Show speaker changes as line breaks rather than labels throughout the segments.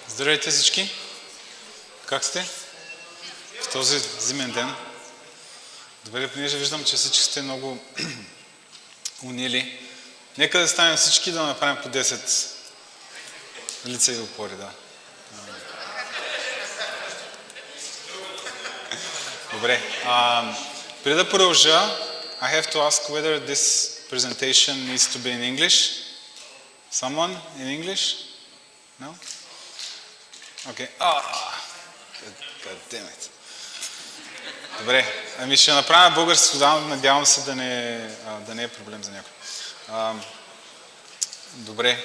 Здравейте всички! Как сте в този зимен ден? Добре, понеже виждам, че всички сте много унили. Нека да станем всички да направим по 10 лица и опори, да. Добре. Преди да продължа, I have to ask whether this presentation needs to be in English. Someone in English? No? Okay. God damn it. Добре. Ами ще направя българско, да, надявам се да не е проблем за някой. Добре.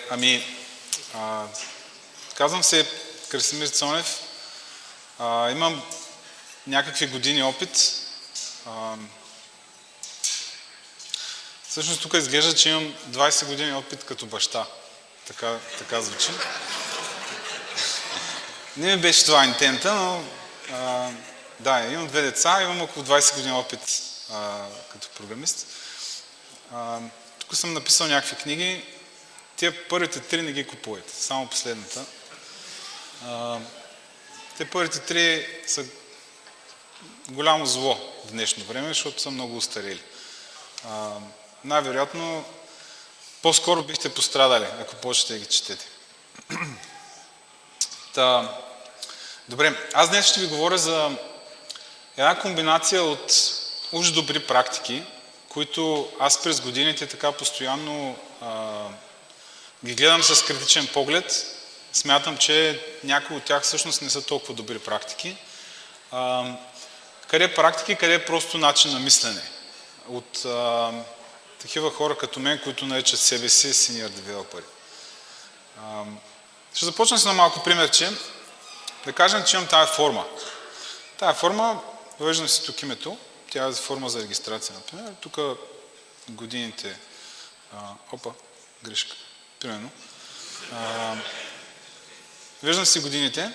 Казвам се Красимир Цонев. Имам някакви години опит. Всъщност тук изглежда, че имам 20 години опит като баща. Така звучи. Не ми беше това интента, но да, имам 2 деца, имам около 20 години опит като програмист. Тук съм написал някакви книги. Тия първите 3 не ги купувайте, само последната. Те първите 3 са голямо зло в днешно време, защото са много устарели. Най-вероятно, по-скоро бихте пострадали, ако почнете да ги четете. Добре, аз днес ще ви говоря за една комбинация от уж добри практики, които аз през годините така постоянно ги гледам с критичен поглед. Смятам, че някои от тях всъщност не са толкова добри практики. Къде практики, къде е просто начин на мислене от такива хора като мен, които наричат себе си senior developer. Ще започна с едно малко примерче. Да кажем, че имам тая форма. Тая форма, въвеждам си тук името, тя е форма за регистрация, например. Тук годините... грешка. Примерно. Виждам си годините,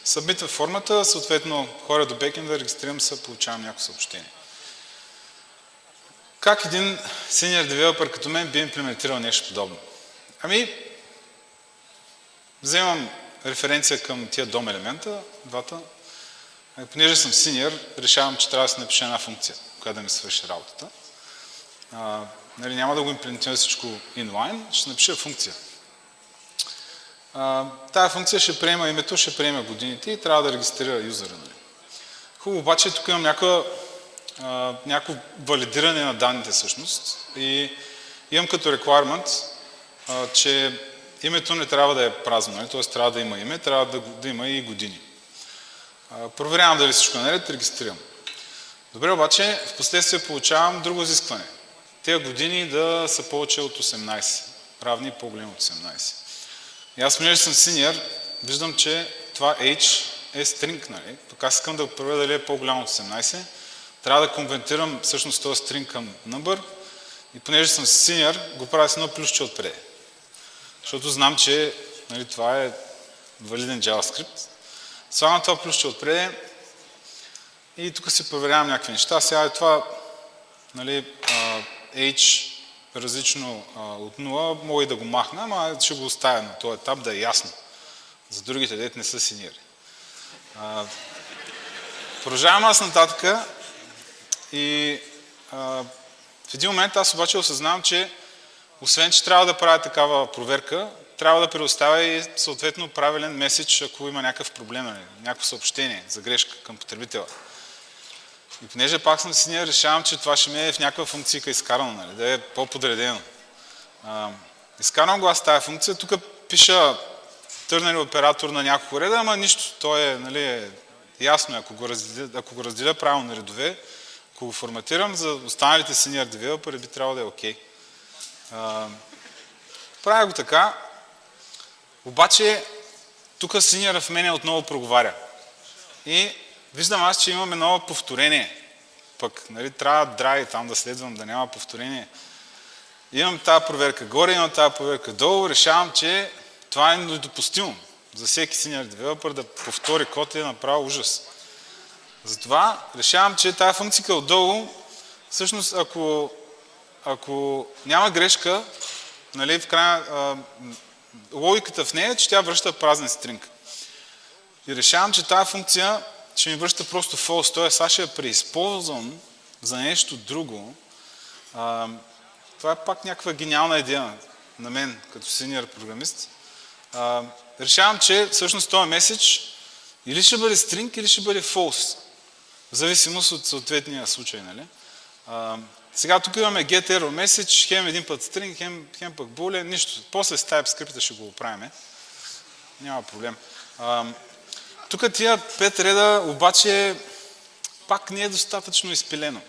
събмитвам формата, съответно хора до бекенда, регистрирам се, получавам някакво съобщение. Как един senior developer като мен би имплементирал нещо подобно? Вземам референция към тия дом елемента, двата. Понеже съм senior, решавам, че трябва да се напиша една функция, която да ми свърши работата. Няма да го имплементирам всичко inline, ще напиша функция. Тая функция ще приема името, ще приема годините и трябва да регистрира юзера. Хубаво, обаче тук имам някакво валидиране на данните всъщност и имам като requirement, че името не трябва да е празно, т.е. трябва да има име, трябва да има и години. Проверявам дали всичко е наред, регистрирам. Добре, обаче в последствие получавам друго изискване. Тези години да са повече от 18, равни и по-големи от 18. И аз, понеже съм senior, виждам, че това age е string, нали? Тук аз искам да проверя дали е по-голямо от 18. Трябва да конвертирам всъщност този string към number и понеже съм senior, го правя с едно плюсче отпред. Защото знам, че това е валиден JavaScript. Слагам това плюсче отпред и тук си проверявам някакви неща. Сега е това age различно от 0, мога и да го махна, ама ще го оставя на този етап да е ясно. За другите дете не са синьори. Продължавам аз нататък и в един момент аз обаче осъзнавам, че освен, че трябва да правя такава проверка, трябва да предоставя и съответно правилен меседж, ако има някакъв проблем, някакво съобщение за грешка към потребителя. И понеже пак съм senior, решавам, че това ще ми е в някаква функция изкарано, да е по-подредено. Изкарвам го аз тази функция, тук пиша търнери оператор на няколко реда, ама нищо, то е ясно, ако го разделя правилно на редове, ако го форматирам, за останалите senior developer би трябвало да е окей. Правя го така, обаче тук senior в мене отново проговаря. И виждам аз, че имаме ново повторение. Пък трябва драй там да следвам, да няма повторение. Имам тази проверка горе, имам тази проверка долу, решавам, че това е недопустимо. За всеки senior developer да повтори код е направо ужас. Затова решавам, че тази функция отдолу, всъщност ако няма грешка, в края логиката в нея е, че тя връща празен стринг. И решавам, че тази функция ще ми връща просто false, т.е. аз ще я преизползвам за нещо друго. Това е пак някаква гениална идея на мен, като синьор програмист. Решавам, че всъщност този меседж или ще бъде string, или ще бъде false. В зависимост от съответния случай, нали? Сега тук имаме get error message, хем един път string, хем пък boolean, нищо. После с TypeScript ще го оправим. Няма проблем. Тук тия 5 реда обаче пак не е достатъчно изпилено.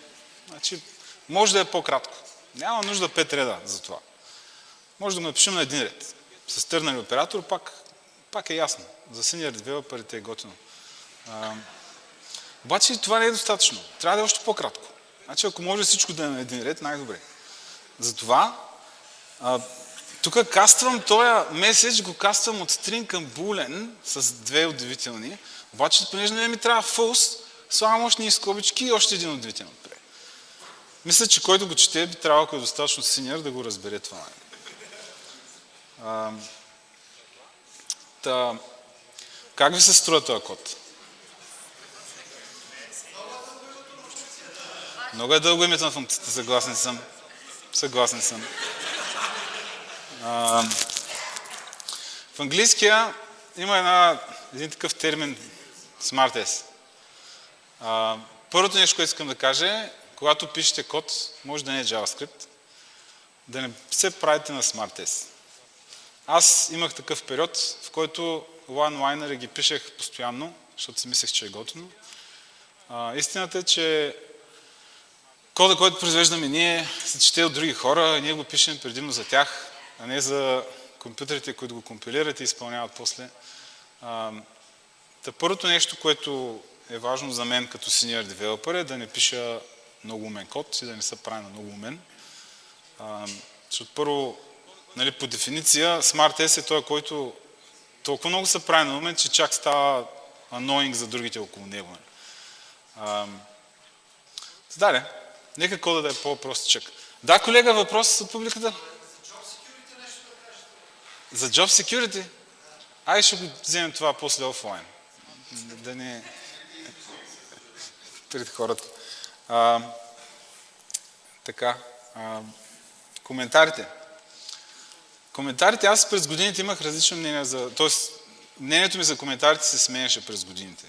Значи, може да е по-кратко. Няма нужда 5 реда за това. Може да го напишем на един ред. С търнали оператор пак е ясно. За senior developer е готино. Обаче това не е достатъчно. Трябва да е още по-кратко. Значи, ако може всичко да е на един ред, най-добре. Затова тук каствам този меседж, го каствам от string към boolean с две удивителни. Обаче, понеже не ми трябва false, слагам още ни скобички и още един удивителен. Мисля, че който го чете, би трябвало, ако е достатъчно senior, да го разбере това. Как ви се струва този код? Много е дълго името на функцията, съгласен съм. В английския има един такъв термин smartS. Първото нещо, което искам да кажа е, когато пишете код, може да не е JavaScript, да не се правите на smartS. Аз имах такъв период, в който one-liner ги пишех постоянно, защото си мислех, че е готино. Истината е, че кода, който произвеждаме ние, се чете от други хора и ние го пишем предимно за тях, а не за компютрите, които го компилират и изпълняват после. Първото нещо, което е важно за мен като senior developer е да не пиша много умен код и да не се прави на много умен. Защото първо, нали, по дефиниция, smartS е той, който толкова много се прави на умен, че чак става annoying за другите около него. Нека кода да е по-простичък. Да, колега, въпрос от публиката? За Job Security? Ай, ще го вземем това после офлайн. Да не пред хората. Коментарите. Коментарите, аз през годините имах различно мнение за... Тоест, мнението ми за коментарите се сменяше през годините.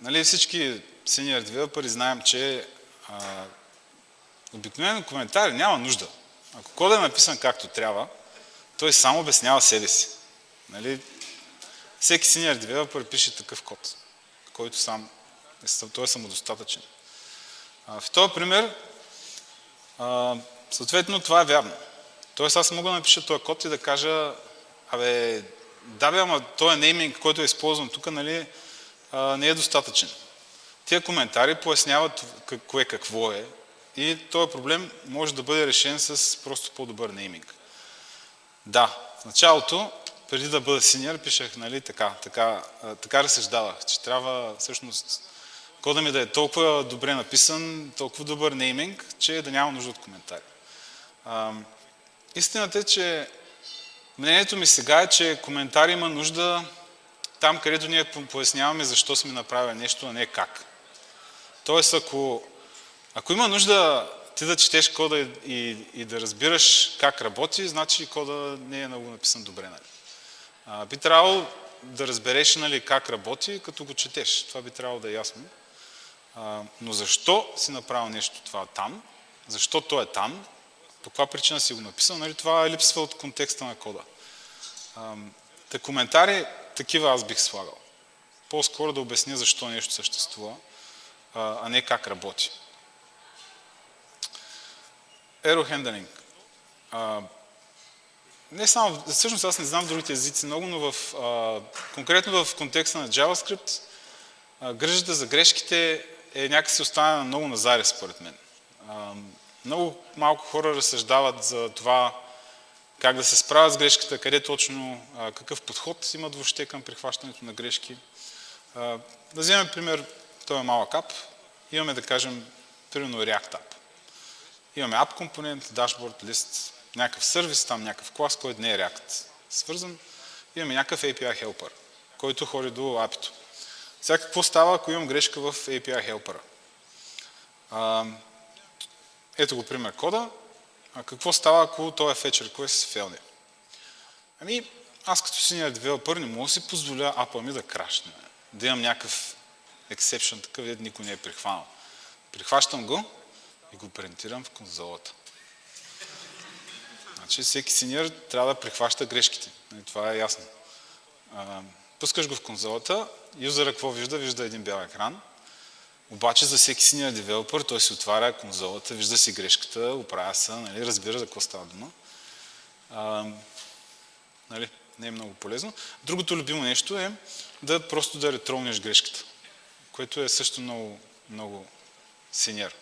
Нали, всички senior developers знаем, че обикновено коментари няма нужда. Ако кодът е написан както трябва, той само обяснява себе си. Нали? Всеки senior developer пише такъв код, който той е самодостатъчен. В този пример, съответно, това е вярно. Тоест аз мога да напиша този код и да кажа, ама този нейминг, който е използван тук, нали, не е достатъчен. Тия коментари поясняват кое какво е и този проблем може да бъде решен с просто по-добър нейминг. Да, в началото, преди да бъда senior, пишех, нали, така разсъждавах, че трябва всъщност кода ми да е толкова добре написан, толкова добър нейминг, че да няма нужда от коментари. Истината е, че мнението ми сега е, че коментари има нужда там, където ние поясняваме защо сме направили нещо, а не как. Тоест, ако има нужда ти да четеш кода и да разбираш как работи, значи кода не е много написан добре. Нали? Би трябвало да разбереш, нали, как работи, като го четеш. Това би трябвало да е ясно. Но защо си направил нещо това там? Защо то е там? По каква причина си го написал? Нали, това липсва от контекста на кода. Коментари, такива аз бих слагал. По-скоро да обясня защо нещо съществува, а не как работи. Error handling. Не само, всъщност аз не знам другите езици много, но конкретно в контекста на JavaScript, грижата за грешките е някакси останена много назаре, според мен. Много малко хора разсъждават за това как да се справят с грешката, къде точно, какъв подход имат въобще към прихващането на грешки. Да вземем пример, този малък ап. Имаме, да кажем, примерно React App. Имаме App компонент, дашборд, лист, някакъв сервис, там някакъв клас, който не е React свързан. Имаме някакъв API helper, който ходи до API-то. Сега какво става, ако имам грешка в API helper-а? Ето го пример кода. Какво става, ако този fetch request се фейлне? Ами, аз като senior developer не мога да си позволя апа ми да крашне. Да имам някакъв exception, такъв дед никой не е прихванал. Прихващам го и го принтирам в конзолата. Значи всеки senior трябва да прихваща грешките. Това е ясно. Пускаш го в конзолата, юзера какво вижда? Вижда един бял екран. Обаче за всеки senior developer той си отваря конзолата, вижда си грешката, оправя се, нали, разбира за какво става дума. Нали, не е много полезно. Другото любимо нещо е да просто да ретролнеш грешката, което е също много senior.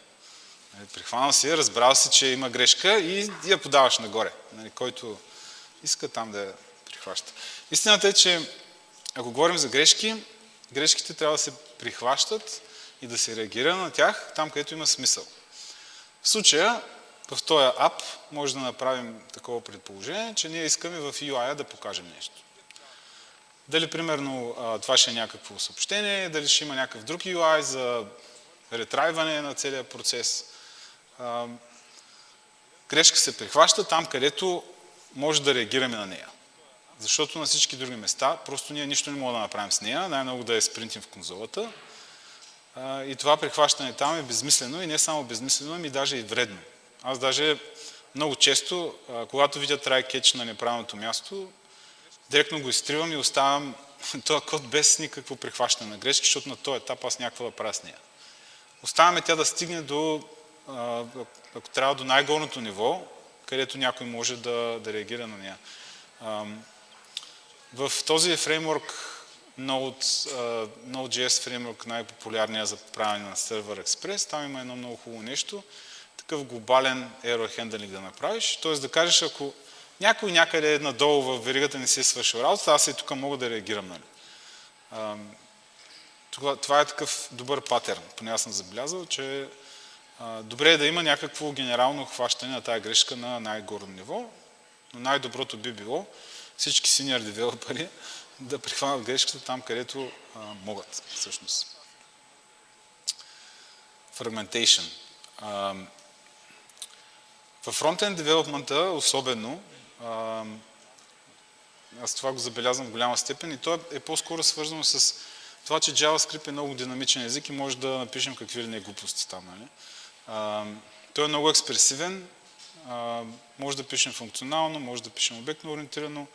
Нали, прихванал си, разбрал си, че има грешка и я подаваш нагоре. Нали, който иска там да я прихваща. Истината е, че ако говорим за грешки, грешките трябва да се прихващат и да се реагира на тях там, където има смисъл. В случая, в този ап, може да направим такова предположение, че ние искаме в UI да покажем нещо. Дали, примерно, това ще е някакво съобщение, дали ще има някакъв друг UI за ретрайване на целия процес. Грешка се прихваща там, където може да реагираме на нея. Защото на всички други места, просто ние нищо не можем да направим с нея, най-много да я спринтим в конзолата. И това прихващане там е безмислено и не само безмислено, ами даже и вредно. Аз даже много често, когато видя try catch на неправилното място, директно го изтривам и оставям този код без никакво прихващане на грешки, защото на този етап аз някакво да правя с нея. Оставяме тя да стигне до, ако трябва, до най-горното ниво, където някой може да реагира на нея. В този фреймворк, Node.js фреймворк, най-популярният за правене на Server Express, там има едно много хубаво нещо, такъв глобален error handling да направиш, т.е. да кажеш, ако някой някъде надолу в веригата не си е свършил работата, аз и тук мога да реагирам. Нали? Това е такъв добър патерн, поне аз съм забелязал, че добре е да има някакво генерално хващане на тая грешка на най-горно ниво, но най-доброто би било всички senior девелопери да прихванат грешката там, където могат, всъщност. Fragmentation. В фронтенд девелопмента особено, аз това го забелязвам в голяма степен и то е по-скоро свързано с това, че JavaScript е много динамичен език и може да напишем какви ли не глупости там. Нали? Той е много експресивен, може да пишем функционално, може да пишем обектно ориентирано,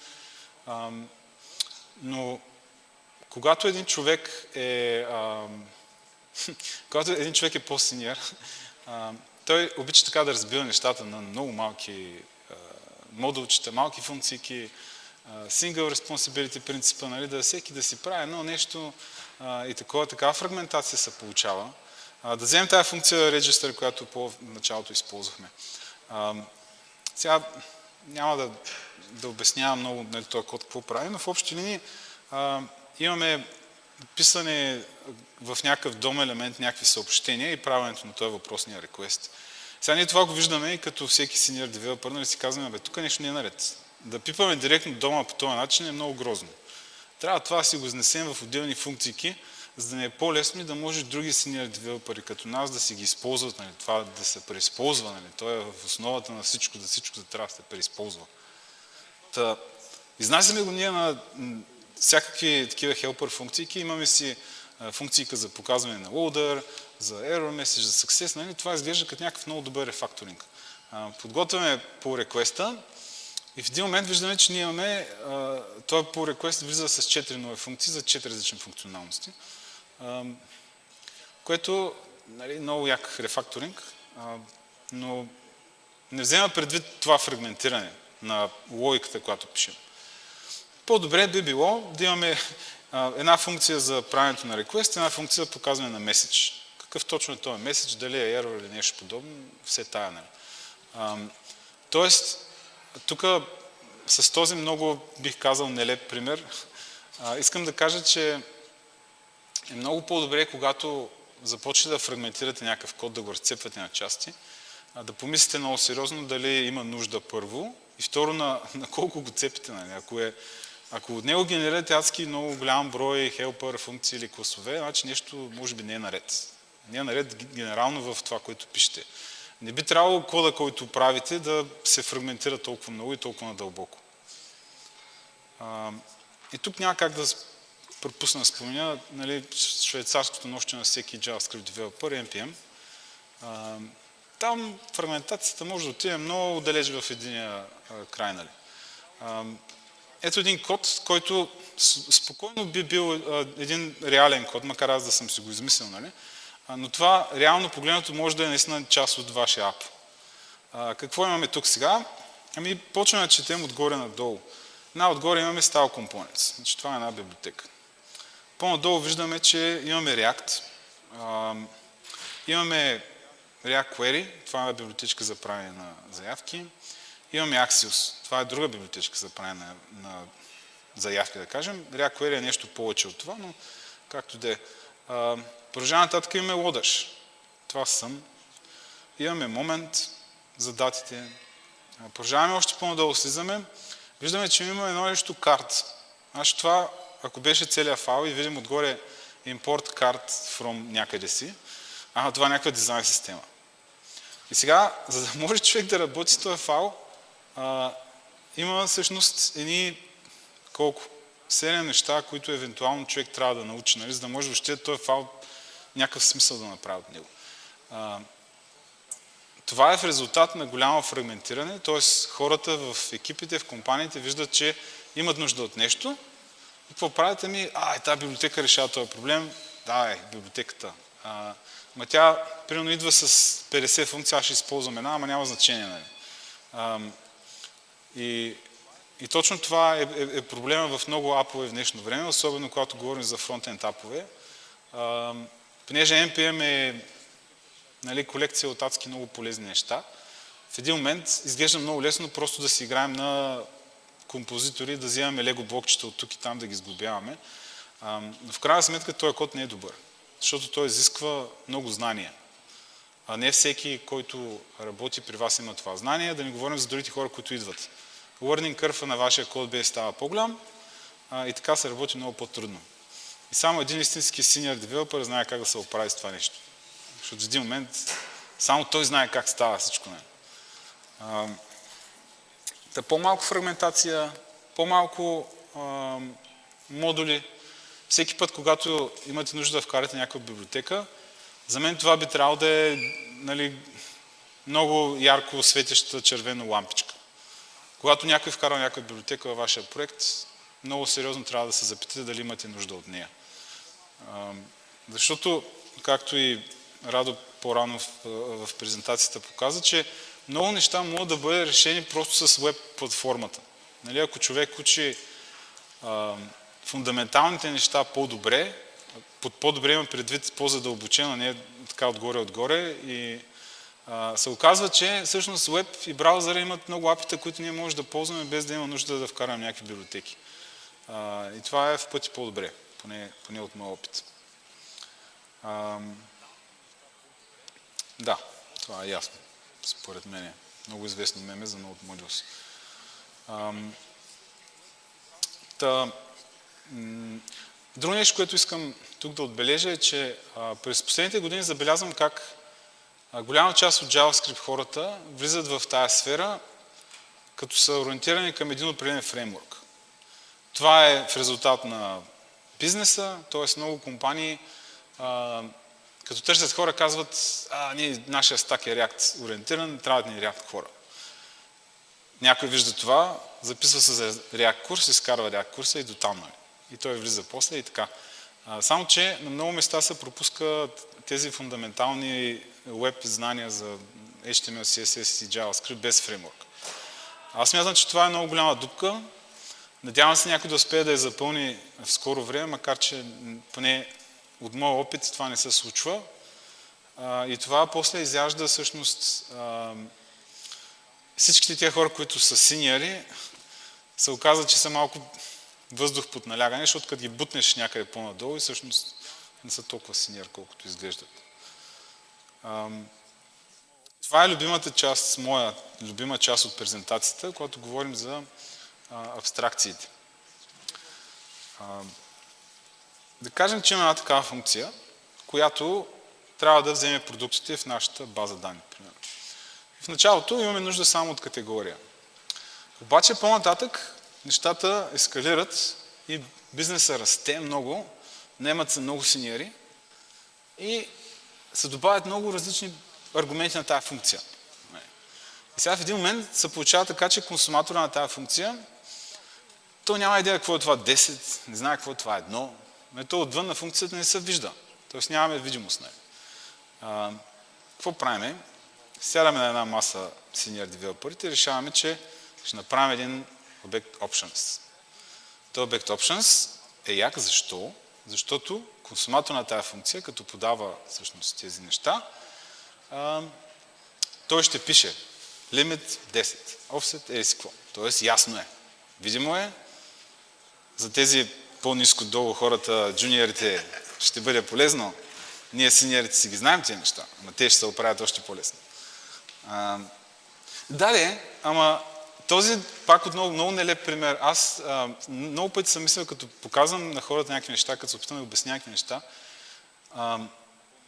но когато един човек е по-синьор, той обича така да разбира нещата на много малки модулчета, малки функции, single responsibility принципа, нали, да всеки да си прави едно нещо и такава фрагментация се получава. Да вземем тази функция register, която по-началото използвахме. Сега няма да обяснявам много нали, този код какво прави, но в общи линии имаме писане в някакъв дом елемент, някакви съобщения и правенето на този въпросния request. Сега ние това го виждаме и като всеки senior developer, нали си казваме, бе, тук нещо не е наред. Да пипаме директно дома по този начин е много грозно. Трябва това да си го изнесем в отделни функции, за да не е по-лесно и да може други senior девелопери като нас да си ги използват, нали, това да се преизползва. Нали, то е в основата на всичко да трябва да се преизползва. Изнасяме го ние на всякакви такива helper функции. Имаме си функции за показване на loader, за error message, за success. Нали, това изглежда като някакъв много добър рефакторинг. Подготвяме по реквеста и в един момент виждаме, че ние имаме този по request влиза с 4 нови функции за 4 различни функционалности, което нали, много як рефакторинг, но не взема предвид това фрагментиране на логиката, която пишем. По-добре би било да имаме една функция за правенето на request, една функция за показване на меседж. Какъв точно е този меседж, дали е error или нещо подобно, все тая. Нали. Тоест, тук с този много, бих казал, нелеп пример, искам да кажа, че е много по-добре, когато започнете да фрагментирате някакъв код, да го разцепвате на части, да помислите много сериозно дали има нужда първо и второ на колко го цепите. Нали? Ако от него генерирате адски много голям брой хелпър, функции или класове, значи нещо може би не е наред. Не е наред генерално в това, което пишете. Не би трябвало кода, който правите, да се фрагментира толкова много и толкова надълбоко. И тук няма как да пропусна да спомена, нали, швейцарското нощче на всеки JavaScript developer, NPM. Там фрагментацията може да отиде много далеч в единия край. Нали. Ето един код, който спокойно би бил един реален код, макар аз да съм си го измислил, нали? Но това реално погледнато може да е наистина част от вашия ап. Какво имаме тук сега? Ами почваме да четем отгоре надолу. Отгоре имаме Style Components. Значи, това е една библиотека. По-надолу виждаме, че имаме React. Имаме React Query. Това е една библиотечка за правене на заявки. Имаме Axios. Това е друга библиотечка за правене на заявки, да кажем. React Query е нещо повече от това, но както да е. Продължаваме нататък имаме Lodash. Това съм. Имаме Moment за датите. Продължаваме още по-надолу слизаме. Виждаме, че имаме едно нещо card. Значи това, ако беше целият файл и видим отгоре import card from някъде си, това е някаква дизайн система. И сега, за да може човек да работи с този файл, има всъщност едни колко? 7 неща, които евентуално човек трябва да научи, нали, за да може въобще този файл някакъв смисъл да направи от него. Това е в резултат на голямо фрагментиране, т.е. хората в екипите, в компаниите виждат, че имат нужда от нещо. И какво правят? Тази библиотека решава този проблем. Да, библиотеката. Ма тя, примерно, идва с 50 функции, аз ще използвам една, ама няма значение. Нали. И точно това е проблема в много апове в днешно време, особено когато говорим за фронтенд апове. Понеже NPM е, нали, колекция от адски много полезни неща, в един момент изглежда много лесно просто да си играем на композитори, да вземаме лего блокчета от тук и там да ги сглобяваме. В крайна сметка този код не е добър, защото той изисква много знания. А не всеки, който работи при вас, има това знание, да не говорим за другите хора, които идват. Learning curve на вашия кодбейс става по-голям и така се работи много по-трудно. И само един истински senior developer знае как да се оправи с това нещо. Защото в един момент само той знае как става всичко. По-малко фрагментация, по-малко модули. Всеки път, когато имате нужда да вкарате някаква библиотека, за мен това би трябвало да е, нали, много ярко светеща червена лампичка. Когато някой вкара някаква библиотека във вашия проект, много сериозно трябва да се запитате дали имате нужда от нея. Защото, както и Радо по-рано в презентацията показа, че много неща могат да бъдат решени просто с веб платформата. Нали, ако човек учи фундаменталните неща по-добре, под по-добре има предвид по-задълбочено, не така отгоре и се оказва, че всъщност веб и браузъра имат много апита, които ние можем да ползваме без да има нужда да вкараме някакви библиотеки. И това е в пъти по-добре, поне от моя опит. Да, това е ясно. Според мен е много известно меме за Node Modules. Друго нещо, което искам тук да отбележа е, че през последните години забелязвам как голяма част от JavaScript хората влизат в тази сфера, като са ориентирани към един определен фреймворк. Това е в резултат на бизнеса, т.е. много компании, като търсят хора, казват, нашия стак е React ориентиран, трябват ни React хора. Някой вижда това, записва се за React курс, изкарва React курса и дотам. И той влиза после и така. Само, че на много места се пропускат тези фундаментални веб знания за HTML, CSS и JavaScript без фреймворк. Аз смятам, че това е много голяма дупка. Надявам се някой да успее да я запълни в скоро време, макар че поне от моя опит това не се случва. И това после изяжда всъщност всичките тези хора, които са синьори, се оказва, че са малко въздух под налягане, защото като ги бутнеш някъде по-надолу и всъщност не са толкова синьор, колкото изглеждат. Това е любимата част, моя любима част от презентацията, когато говорим за абстракциите. Да кажем, че има една такава функция, която трябва да вземе продуктите в нашата база данни. Примерно. В началото имаме нужда само от категория. Обаче по-нататък нещата ескалират и бизнесът расте много, наемат се много синьори и се добавят много различни аргументи на тази функция. И сега в един момент се получава така, че консуматора на тази функция, то няма идея какво е това 10, не знае какво е това 1, но то отвън на функцията не се вижда. Тоест нямаме видимост. Какво правим? Сядаме на една маса senior developer и решаваме, че ще направим един обект options. Този обект options е як. Защо? Защото консуматор на тази функция, като подава всъщност тези неща, той ще пише limit 10, offset е си какво. Тоест ясно е. Видимо е. За тези по-ниско долу хората, джуниорите, ще бъде полезно. Ние синьорите си ги знаем тези неща, но те ще се оправят още по-лесно. Ама този пак отново много нелеп пример. Аз много пъти съм мислил, като показвам на хората някакви неща, като се опитам да обясня някакви неща,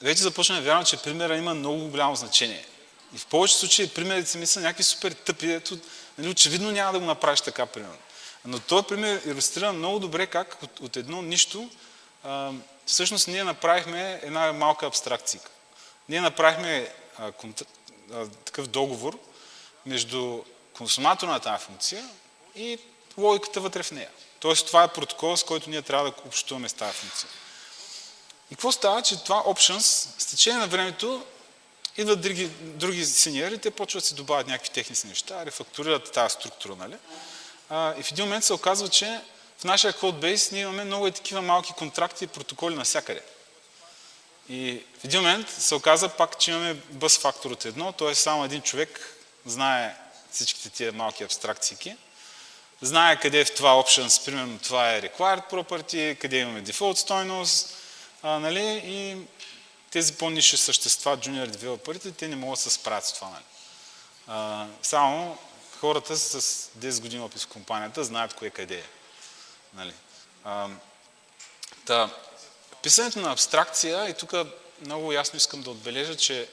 вече започвам да вярвам, че примера има много голямо значение. И в повечето случаи примерите си мисля някакви супер тъпи, ето, нали, очевидно няма да го направиш така, примерно. Но този пример илюстрира много добре как от едно нищо всъщност ние направихме една малка абстракция. Ние направихме такъв договор между консуматора на тази функция и логиката вътре в нея. Тоест това е протокол, с който ние трябва да общуваме с тази функция. И какво става, че това options, с течение на времето, идват други синьори, те почват да си добавят някакви техни неща, рефактурират тази структура, нали? И в един момент се оказва, че в нашия кодбейс ние имаме много такива малки контракти и протоколи навсякъде. И в един момент се оказа пак, че имаме бъс фактор от едно, т.е. само един човек знае всичките тия малки абстракции, знае къде е в това options, примерно това е required property, къде имаме default стойност, нали? И тези по-нисши същества, junior девелоперите, те не могат да се справят с това. Нали? Само хората с 10 години опит в компанията знаят кое къде е. Нали? Писането на абстракция, и тук много ясно искам да отбележа, че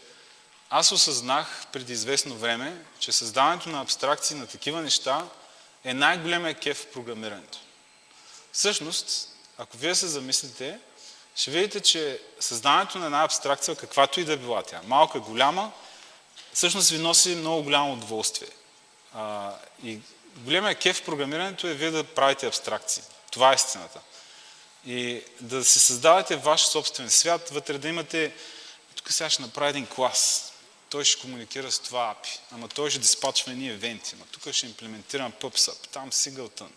аз осъзнах преди известно време, че създаването на абстракции на такива неща е най-големия кеф в програмирането. Всъщност, ако вие се замислите, ще видите, че създаването на една абстракция, каквато и да била тя, малка, голяма, всъщност ви носи много голямо удоволствие. И големия кеф в програмирането е вие да правите абстракции. Това е истината. И да си създавате ваш собствен свят, вътре да имате, тук сега ще направя един клас, той ще комуникира с това API, ама той ще диспачва едни евенти, ама тук ще имплементирам PubSub, там Singleton,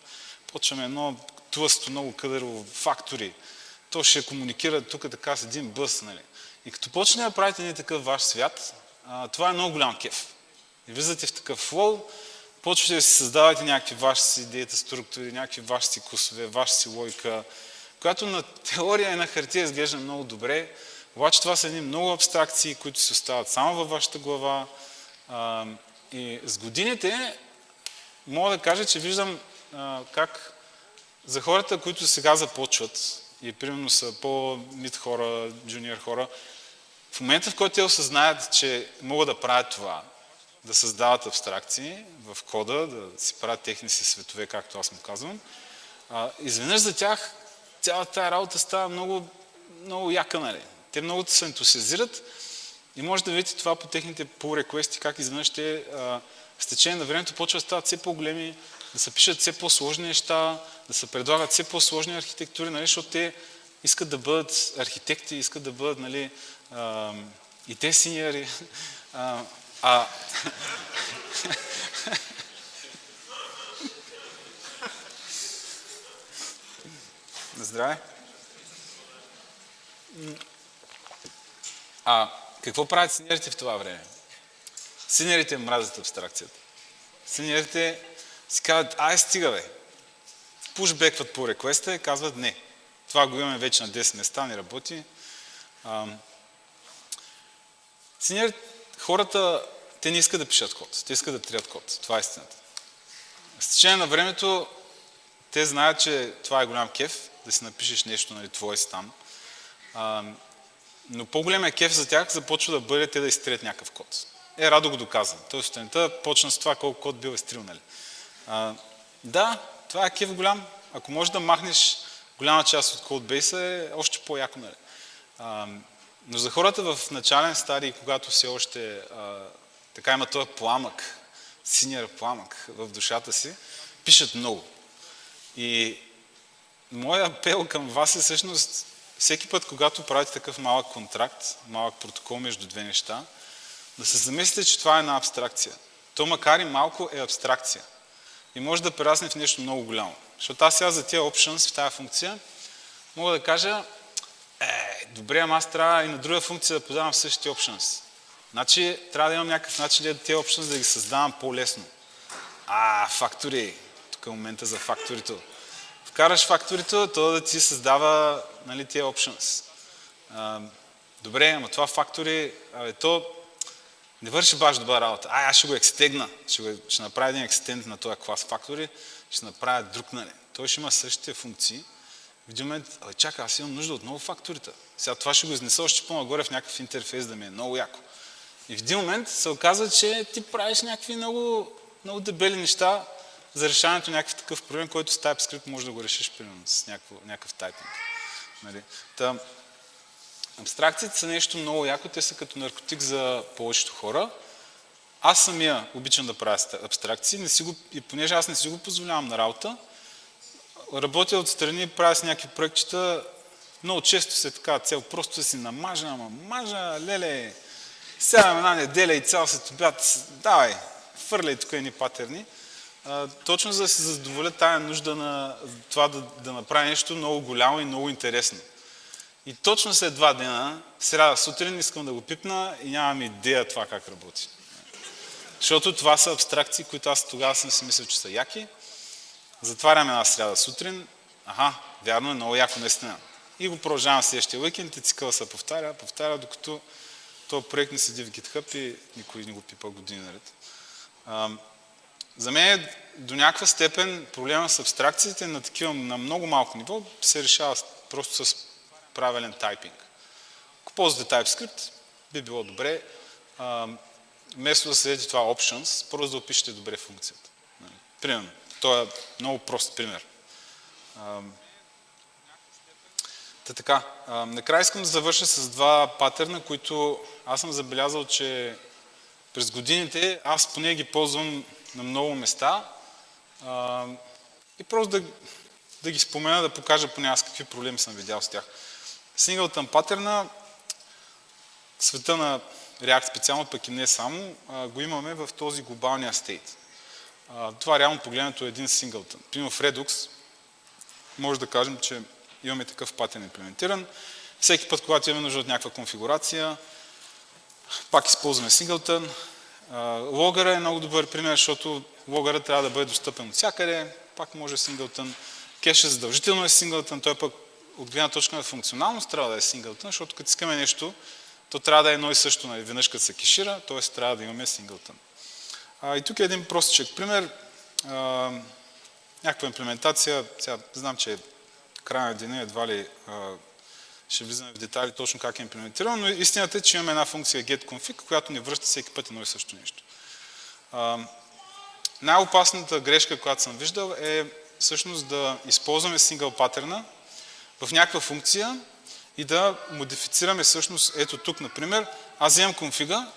почваме едно тлъсто, много къдърово фактори, то ще комуникира тук така с един бъс, нали. И като почне да правите един такъв ваш свят, това е много голям кеф. И влизате в такъв флоу, почвате да си създавате някакви ваши си идеята, структури, някакви ваши си курсове, ваша си логика, която на теория и на хартия изглежда много добре, обаче това са едни много абстракции, които си остават само във вашата глава. И с годините мога да кажа, че виждам как за хората, които сега започват и примерно са по-мид хора, джуниор хора, в момента, в който те осъзнаят, че могат да правят това, да създават абстракции в кода, да си правят техни си светове, както аз му казвам, изведнъж за тях цялата тази работа става много, много яка, нали. Те много се ентусиазират и може да видите това по техните pull request, как изведнъж те с течение на времето почват да стават все по-големи, да се пишат все по-сложни неща, да се предлагат все по-сложни архитектури, нали, защото те искат да бъдат архитекти, искат да бъдат, нали, и те синьори. Здраве! Какво правят синьорите в това време? Синьорите мразят абстракцията. Синьорите си казват, стига бе. Пушбекват по реквеста и казват не. Това го имаме вече на 10 места, не работи. Хората те не искат да пишат код, те искат да трият код. Това е истината. С течение на времето те знаят, че това е голям кеф, да си напишеш нещо, нали, твое си там. Но по-големия кеф за тях започва да бъде те да изтрият някакъв код. Радо го доказа. Той сутринта почна с това колко код бил изтрил, нали. Да, това е кеф голям. Ако можеш да махнеш голяма част от кодбейса, е още по-яко, нали. Но за хората в начален стадий, когато все още така има този пламък, синия пламък в душата си, пишат много. И моя апел към вас е всъщност всеки път, когато правите такъв малък контракт, малък протокол между две неща, да се замислите, че това е една абстракция. То макар и малко е абстракция. И може да прерасне в нещо много голямо. Защото аз сега за тия options в тази функция мога да кажа добре, ама аз трябва и на друга функция да подавам същите options. Значи трябва да имам някакъв начин да тези options да ги създавам по-лесно. Фактори. Тук е момента за факторито. Вкараш факторито, то да ти създава, нали, тези options. Добре, ама това фактори, то не върши баш добра работа. Аз ще го екстегна. Ще направя един екстенд на този клас фактори, ще направя друг, нали. Той ще има същите функции. В един момент, чакай, аз имам нужда от много факторита. Сега това ще го изнеса още по-нагоре в някакъв интерфейс да ми е много яко. И в един момент се оказва, че ти правиш някакви много, много дебели неща за решаването на някакъв такъв проблем, който с TypeScript може да го решиш примерно с някакъв тайпинг. Нали? Абстракциите са нещо много яко, те са като наркотик за повечето хора. Аз самия обичам да правя абстракции, и понеже аз не си го позволявам на работа, работя отстрани, правя с някакви проектчета, много често се така цел, просто да си мажа, леле, сядам една неделя и цял след обяд, давай, фърляй тук едни патерни. Точно за да се задоволя тая нужда на това да направя нещо много голямо и много интересно. И точно след 2 дена, сряда сутрин, искам да го пипна и нямам идея това как работи. Защото това са абстракции, които аз тогава съм си мислил, че са яки. Затварям една сряда сутрин, вярно е, много яко наистина. И го продължавам следващия уикенд и цикъл се повтаря, докато този проект не седи в GitHub и никой не го пипа години наред. За мен до някаква степен проблема с абстракциите на много малко ниво се решава просто с правилен тайпинг. Ако ползвате TypeScript, би било добре, вместо да следите това options, просто да опишете добре функцията. Примерно, това е много прост пример. Така, накрая искам да завърша с 2 патърна, които аз съм забелязал, че през годините аз поне ги ползвам на много места и просто да ги спомена, да покажа поне аз какви проблеми съм видял с тях. Singleton патърна, света на React специално, пък и не само, го имаме в този глобалния стейт. Това реално погледнато е един singleton. Примерно в Redux може да кажем, че имаме такъв патърн имплементиран. Всеки път, когато имаме нужда от някаква конфигурация, пак използваме singleton. Логъра е много добър пример, защото логъра трябва да бъде достъпен от всякъде, пак може singleton. Кешът задължително е singleton, той пък от гледна точка на функционалност трябва да е singleton, защото като искаме нещо, то трябва да е едно и също, веднъж като се кешира, т.е. трябва да имаме singleton. И тук е един простичък пример. Някаква имплементация, сега знам, че края на деня едва ли ще влизаме в детайли точно как е имплементирано, но истината е, че имаме една функция getConfig, която ни връща всеки път едно и също нещо. Най-опасната грешка, която съм виждал, е всъщност да използваме single патърна в някаква функция и да модифицираме всъщност, ето тук, например, аз вземам конфига,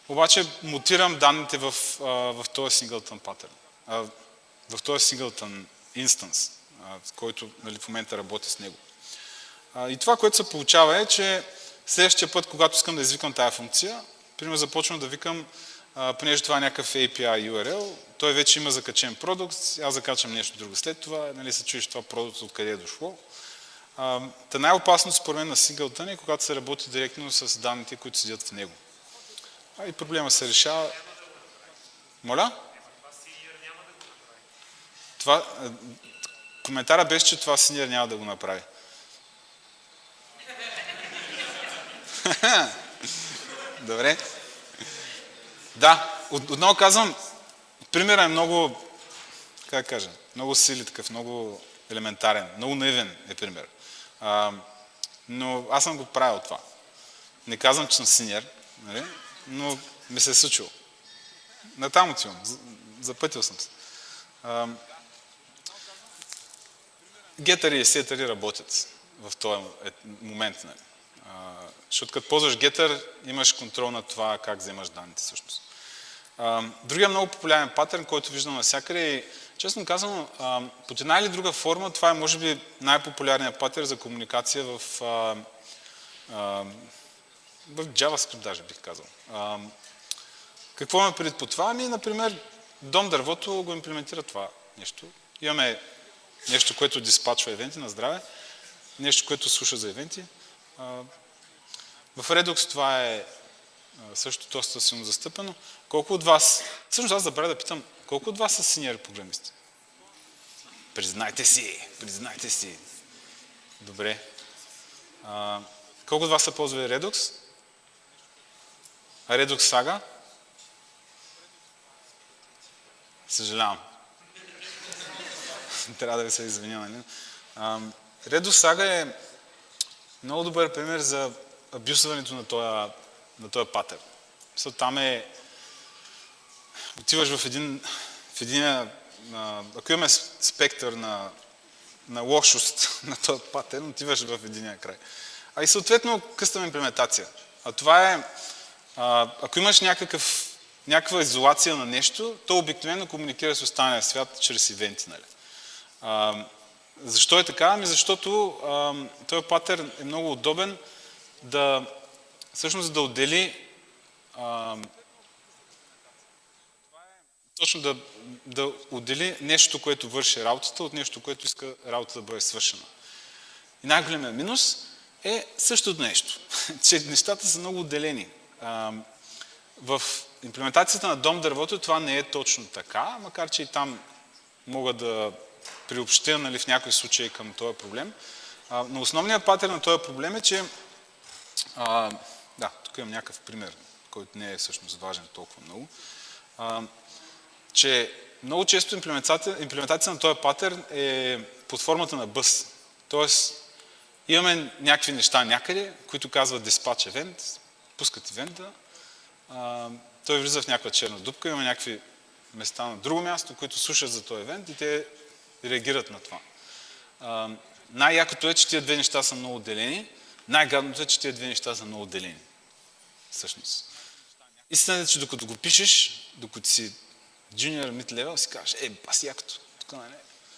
обаче мутирам данните в този singleton патърн, в този singleton instance, който, нали, в момента работи с него. И това, което се получава е, че следващия път, когато искам да извикам тази функция, примерно започвам да викам, понеже това е някакъв API URL, той вече има закачен продукт, аз закачам нещо друго след това, нали, се чуеш това продукт откъде е дошло. Най-опасно според мен на singleton е, когато се работи директно с данните, които седят в него. И проблема се решава. Моля? Коментара беше, че това senior няма да го направи. Добре. Да. отново казвам, примерът е много, как кажа, много сили такъв, много елементарен, много наивен е пример. Но аз съм го правил това. Не казвам, че съм синьор, нали? Но ми се е случило. Натам отивам, запътил съм се. Гетъри и сетъри работят в този момент. Нали? Защото като ползваш гетър, имаш контрол на това как вземаш данните всъщност. Другия много популярен патърн, който виждам навсякъде и честно казвам, под една или друга форма, това е може би най-популярният патърн за комуникация в JavaScript даже бих казал. Какво ме предвид по това? Например, Дом дървото го имплементира това нещо. Имаме нещо, което диспачва евенти на здраве, нещо, което слуша за евенти. В Redux това е също доста силно застъпено. Колко от вас, всъщност аз забравя да питам, колко от вас са синьори програмисти? Признайте си. Добре. Колко от вас са ползвали Redux? Redux Saga? Съжалявам. Трябва да ви се извиня, нали? Redux Saga е много добър пример за абюсването на този патърн. Там е... Отиваш в един ако имаме спектър на лошост на този патърн, отиваш в единия край. И съответно къстъм имплементация. Това е... Ако имаш някаква изолация на нещо, то обикновено комуникира с останалия свят чрез ивенти. Нали? Защо е така? Защото този патърн е много удобен всъщност да отдели точно да отдели нещо, което върши работата, от нещо, което иска работата да бъде свършена. И най-големият минус е същото нещо, че нещата са много отделени. В имплементацията на Дом дървото това не е точно така, макар че и там мога да приобщя, нали, в някои случаи към този проблем. Но основният патърн на този проблем е, че тук имам някакъв пример, който не е всъщност важен толкова много, че много често имплементация на този патърн е под формата на бъс. Тоест, имаме някакви неща някъде, които казват dispatch event, пускат event-а, той влиза в някаква черна дупка, има някакви места на друго място, които слушат за този евент и те реагират на това. Най-якото е, че тия две неща са много отделени, най-гадното е, че тия две неща са много отделени. Всъщност. Истината е, че докато го пишеш, докато си junior mid-level, си кажеш, бас якото, тук не.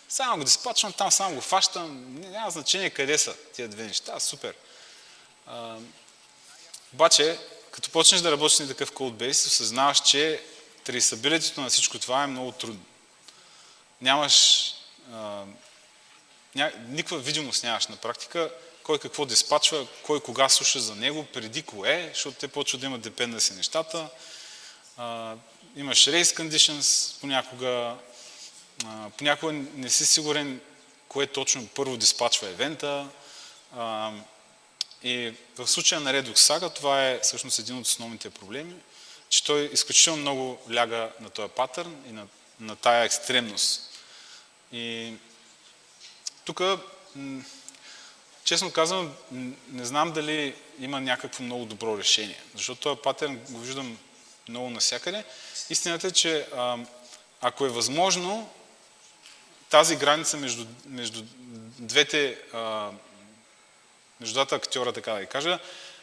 Само го диспачвам, там само го фащам, няма значение къде са тия две неща, супер. Обаче, като почнеш да работиш на такъв кодбейс, осъзнаваш, че traceability на всичко това е много трудно. Нямаш никаква видимост нямаш на практика, кой какво диспачва, кой кога слуша за него, преди кое, защото те почват да имат dependency нещата. Имаш race conditions понякога не си сигурен кое точно първо диспачва евента. И в случая на Redux Saga това е всъщност един от основните проблеми, че той изключително много ляга на този патърн и на тая екстремност. И тук, честно казвам, не знам дали има някакво много добро решение, защото този патърн го виждам много навсякъде. Истината е, че ако е възможно, тази граница между двата актьора, така да ги кажа,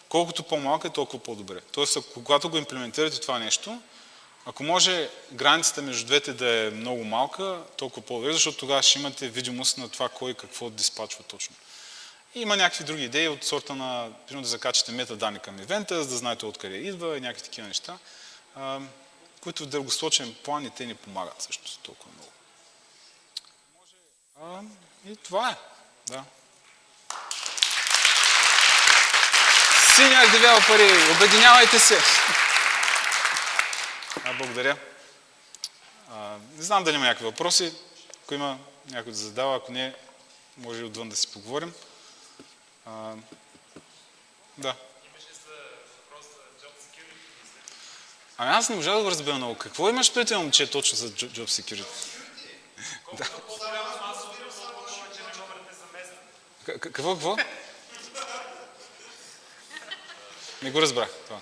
колкото по-малка е, толкова по-добре. Тоест, когато го имплементирате това нещо, ако може границата между двете да е много малка, толкова по-добре, защото тогава ще имате видимост на това кой какво диспачва точно. И има някакви други идеи от сорта на, примерно да закачате метаданни към ивента, за да знаете откъде идва и някакви такива неща, които в дългосрочен план и те ни помагат също толкова много. И това е. Да. Senior девелопери, обединявайте се! Благодаря. Не знам дали има някакви въпроси. Ако има някой да задава, ако не, може и отвън да си поговорим. Да.
Имаше за въпрос за job security?
Ами аз не можа да го разбера много. Какво имаш пред момче точно за Job Security? Да. Какво? Не го разбрах това.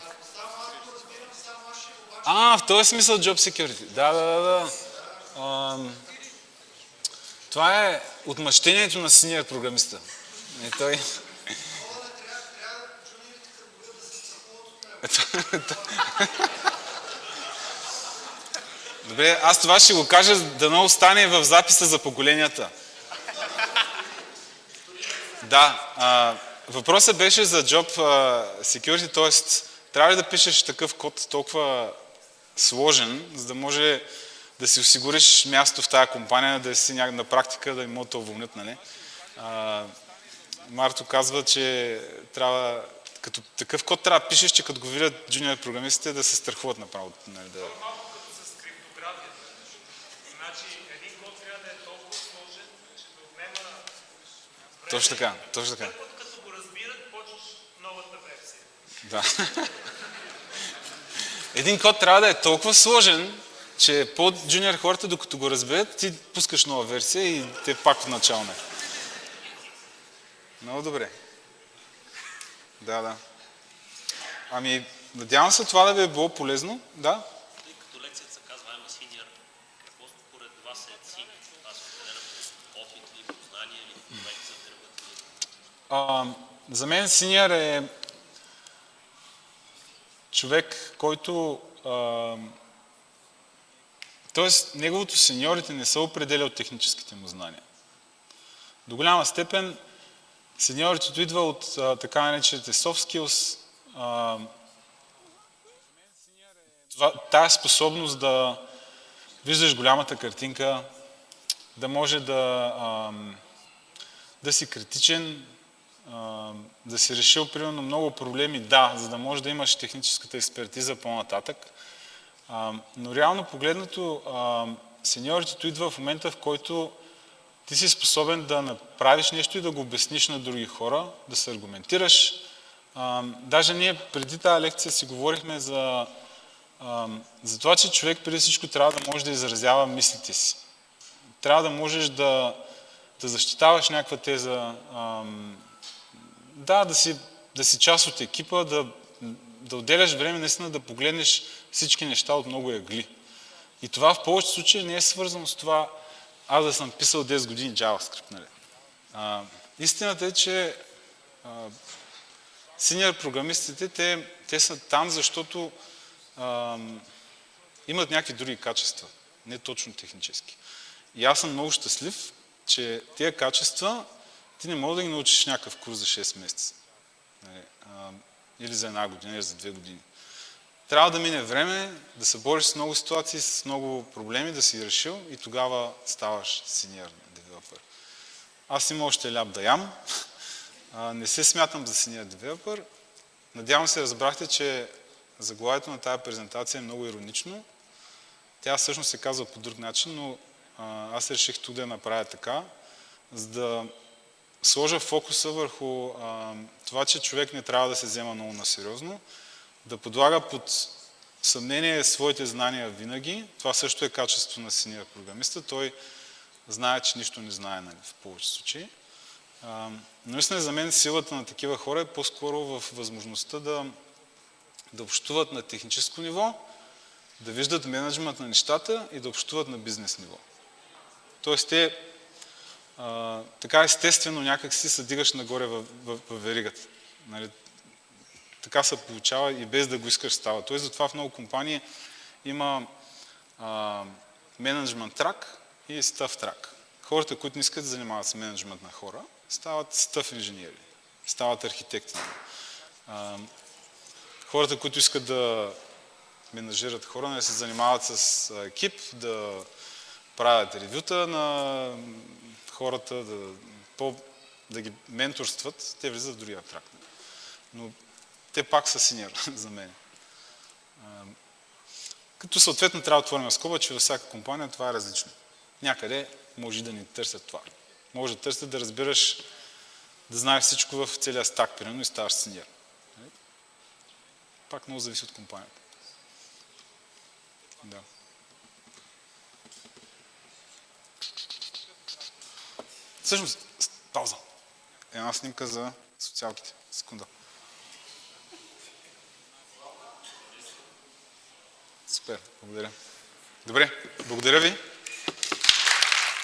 В този смисъл Job Security. Да. Това е отмъщението на синьор програмиста. Той... Добре, аз това ще го кажа, дано остане в записа за поколенията. Да, въпросът беше за Job Security, т.е. трябва ли да пишеш такъв код толкова сложен, за да може да си осигуриш място в тази компания, да си на практика да им могат да уволнят, нали? Марто казва, че трябва, като такъв код трябва да пишеш, че като го видят джуниор програмистите да се страхуват направо. Нали, да...
Малко като с криптографията. Значи един код трябва да е толкова сложен, че да отнема време.
Точно така.
Като го разбират, почваш новата версия.
Да. Един код трябва да е толкова сложен, че по-джуниор хората, докато го разберат, ти пускаш нова версия и те пак в начално. Много добре. Да. Ами, надявам се това да ви е било полезно. Да?
Тъй като лекцията се казва I'm a senior, какво според вас е senior? Това се определя по опит или познание или проект за работа?
За мен senior е човек, който... Тоест, неговото сеньорите не се определя от техническите му знания. До голяма степен сеньорите идва от така наречените soft skills. Тая способност да виждаш голямата картинка, да може да си критичен, да си решил примерно много проблеми, за да може да имаш техническата експертиза по-нататък. Но реално погледнато, сеньоритето идва в момента, в който ти си способен да направиш нещо и да го обясниш на други хора, да се аргументираш. Даже ние преди тази лекция си говорихме за това, че човек преди всичко трябва да може да изразява мислите си. Трябва да можеш да защитаваш някаква теза, да си част от екипа, да отделяш време наистина да погледнеш всички неща от много ъгли. И това в повечето случаи не е свързано с това аз да съм писал 10 години JavaScript. Нали? Истината е, че синьор програмистите, те са там, защото имат някакви други качества, не точно технически. И аз съм много щастлив, че тези качества ти не мога да ги научиш някакъв курс за 6 месеца. Нали? Или за 1 година, или за 2 години. Трябва да мине време, да се бориш с много ситуации, с много проблеми, да си решил и тогава ставаш senior developer. Аз имам още ляп да ям. Не се смятам за senior developer. Надявам се, разбрахте, че заглавието на тази презентация е много иронично. Тя всъщност се казва по друг начин, но аз реших тук да я направя така, за да сложа фокуса върху това, че човек не трябва да се взема много насериозно, да подлага под съмнение своите знания винаги. Това също е качество на senior програмиста. Той знае, че нищо не знае, нали, в повече случаи. Но наистина за мен силата на такива хора е по-скоро в възможността да общуват на техническо ниво, да виждат мениджмънт на нещата и да общуват на бизнес ниво. Тоест те така естествено някак си се дигаш нагоре в веригата. Нали? Така се получава и без да го искаш става. Тоест затова в много компании има менеджмент трак и стъф трак. Хората, които не искат да занимават с менеджмент на хора, стават стъф инженери, стават архитекти. Хората, които искат да менажират хора, не се занимават с екип, да правят ревюта на хората, да ги менторстват, те влизат в другия трак. Но те пак са senior за мен. Като съответно трябва да отворим скоба, че във всяка компания това е различно. Някъде може да ни търсят това. Може да търсят да разбираш, да знаеш всичко в целия стак, примерно, и ставаш senior. Пак много зависи от компанията. Да. Всъщност, пауза. Една снимка за социалките. Секунда. Супер, благодаря. Добре, благодаря ви.